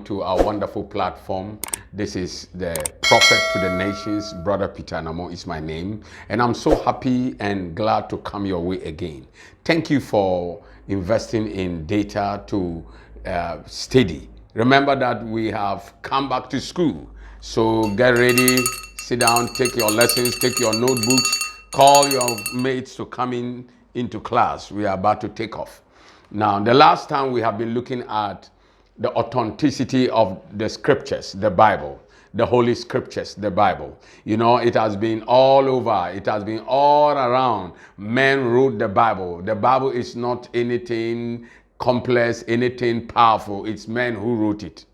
welcome to our wonderful platform. This is the Prophet to the Nations. Brother Pt9 is my name, and I'm so happy and glad to come your way again. Thank you for investing in data to study. Remember that we have come back to school, so get ready, sit down, take your lessons, take your notebooks, call your mates to come into class. We are about to take off. Now, the last time we have been looking at the authenticity of the scriptures, the Bible, the Holy Scriptures, the Bible. You know, it has been all over. It has been all around. Men wrote the Bible. The Bible is not anything complex, anything powerful. It's men who wrote it.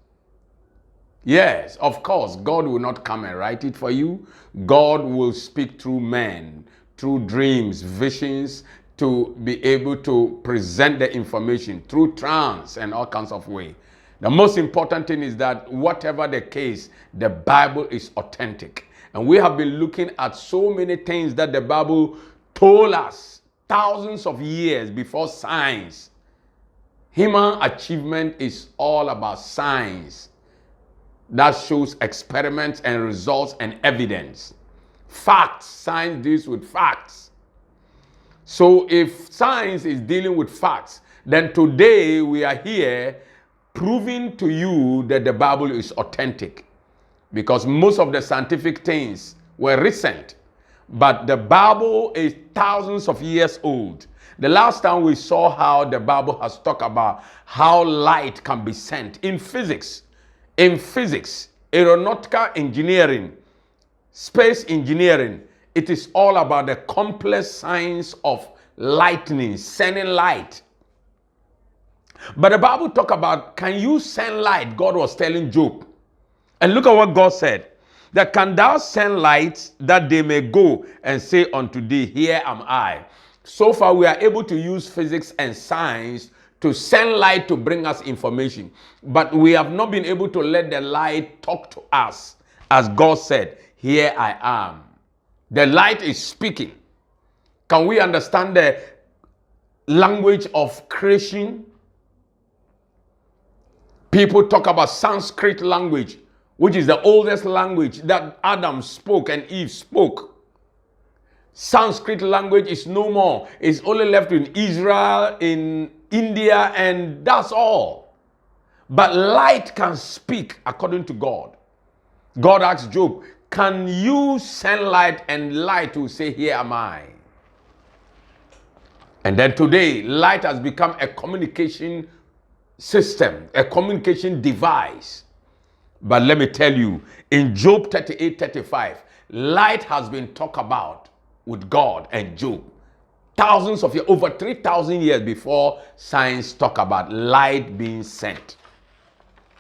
Yes, of course, God will not come and write it for you. God will speak through men, through dreams, visions, to be able to present the information through trance and all kinds of ways. The most important thing is that whatever the case, the Bible is authentic. And we have been looking at so many things that the Bible told us thousands of years before science. Human achievement is all about science. That shows experiments and results and evidence. Facts. Science deals with facts. So if science is dealing with facts, then today we are here proving to you that the Bible is authentic. Because most of the scientific things were recent. But the Bible is thousands of years old. The last time we saw how the Bible has talked about how light can be sent in physics. In physics, aeronautical engineering, space engineering, it is all about the complex science of lightning, sending light. But the Bible talk about, can you send light? God was telling Job. And look at what God said. That can thou send light that they may go and say unto thee, here am I. So far we are able to use physics and science to send light to bring us information. But we have not been able to let the light talk to us. As God said, here I am. The light is speaking. Can we understand the language of creation? People talk about Sanskrit language, which is the oldest language that Adam spoke and Eve spoke. Sanskrit language is no more. It's only left in Israel, in India, and that's all. But light can speak according to God. God asked Job, can you send light? And light will say, here am I. And then today, light has become a communication system, a communication device. But let me tell you, in Job 38:35, light has been talked about with God and Job. Thousands of years, over 3,000 years before science talk about light being sent.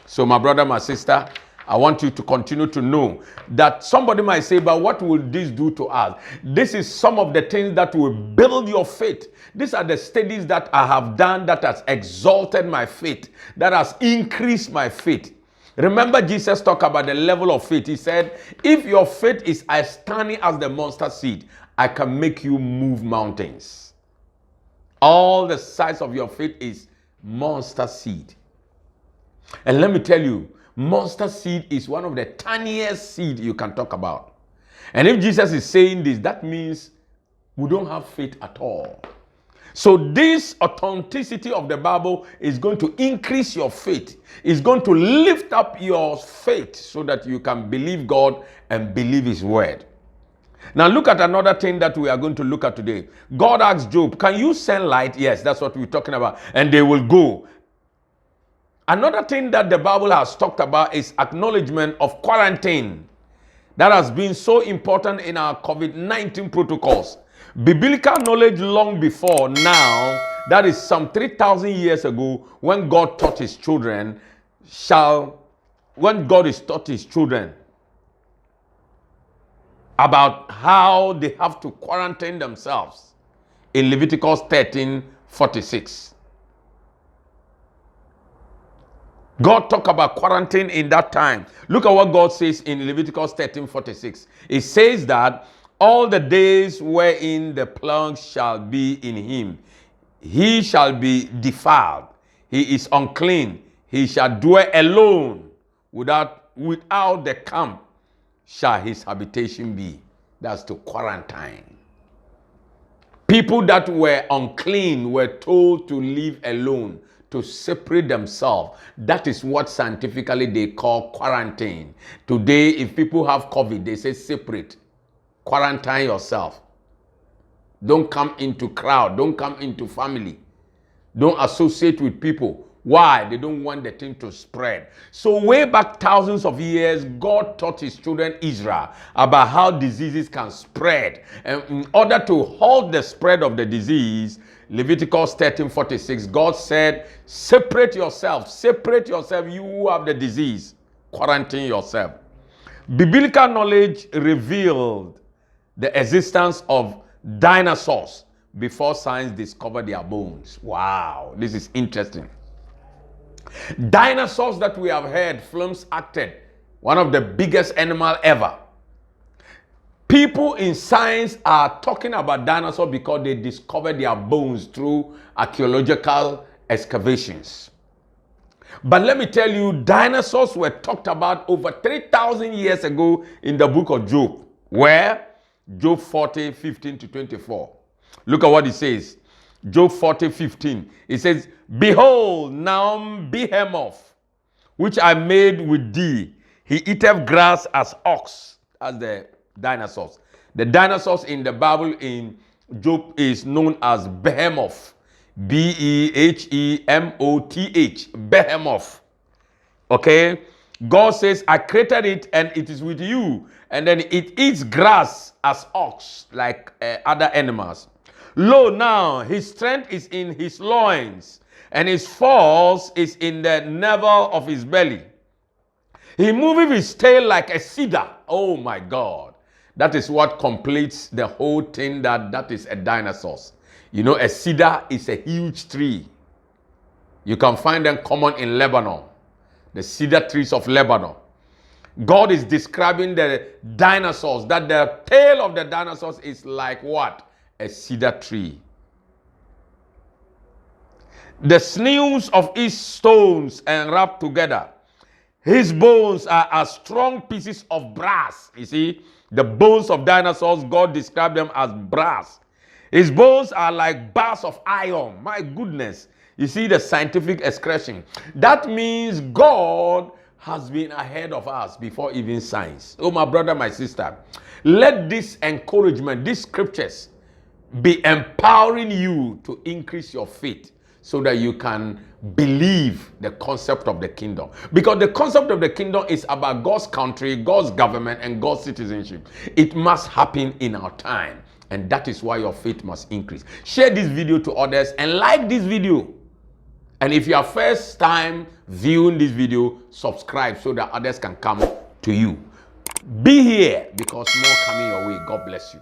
So my brother, my sister, I want you to continue to know that somebody might say, but what will this do to us? This is some of the things that will build your faith. These are the studies that I have done that has exalted my faith, that has increased my faith. Remember, Jesus talked about the level of faith. He said, if your faith is as tiny as the mustard seed, I can make you move mountains. All the size of your faith is mustard seed. And let me tell you, mustard seed is one of the tiniest seed you can talk about. And if Jesus is saying this, that means we don't have faith at all. So this authenticity of the Bible is going to increase your faith. It's going to lift up your faith so that you can believe God and believe His word. Now look at another thing that we are going to look at today. God asked Job, can you send light? Yes, that's what we're talking about. And they will go. Another thing that the Bible has talked about is acknowledgement of quarantine. That has been so important in our COVID-19 protocols. Biblical knowledge long before now, that is some 3,000 years ago, when God taught His children, when God is taught His children about how they have to quarantine themselves in Leviticus 13:46. God talked about quarantine in that time. Look at what God says in Leviticus 13:46. It says that all the days wherein the plague shall be in him, he shall be defiled. He is unclean. He shall dwell alone, without the camp shall his habitation be. That's to quarantine. People that were unclean were told to live alone, to separate themselves. That is what scientifically they call quarantine. Today, if people have COVID, they say separate. Quarantine yourself. Don't come into crowd. Don't come into family. Don't associate with people. Why? They don't want the thing to spread. So way back thousands of years, God taught his children Israel about how diseases can spread. And in order to halt the spread of the disease, Leviticus 13:46, God said, separate yourself, you who have the disease, quarantine yourself. Biblical knowledge revealed the existence of dinosaurs before science discovered their bones. Wow, this is interesting. Dinosaurs that we have heard films acted, one of the biggest animal ever. People in science are talking about dinosaurs because they discovered their bones through archaeological excavations. But let me tell you, dinosaurs were talked about over 3,000 years ago in the book of Job, where Job 40:15-24. Look at what it says. Job 40:15. It says, behold, now Behemoth, which I made with thee, he eateth grass as ox. As the dinosaurs. The dinosaurs in the Bible in Job is known as Behemoth. Behemoth. Behemoth. Okay? God says, I created it and it is with you. And then it eats grass as ox, like other animals. Lo, now his strength is in his loins, and his force is in the navel of his belly. He moveth his tail like a cedar. Oh my God. That is what completes the whole thing, that is a dinosaur. You know, a cedar is a huge tree. You can find them common in Lebanon. The cedar trees of Lebanon. God is describing the dinosaurs, that the tail of the dinosaurs is like what? A cedar tree. The sinews of his stones enwrapped together. His bones are as strong pieces of brass. You see, the bones of dinosaurs, God described them as brass. His bones are like bars of iron. My goodness. You see the scientific expression. That means God has been ahead of us before even science. Oh, my brother, my sister, let this encouragement, these scriptures, be empowering you to increase your faith so that you can believe the concept of the kingdom. Because the concept of the kingdom is about God's country, God's government, and God's citizenship. It must happen in our time. And that is why your faith must increase. Share this video to others and like this video. And if you are first time viewing this video, subscribe so that others can come to you. Be here because more coming your way. God bless you.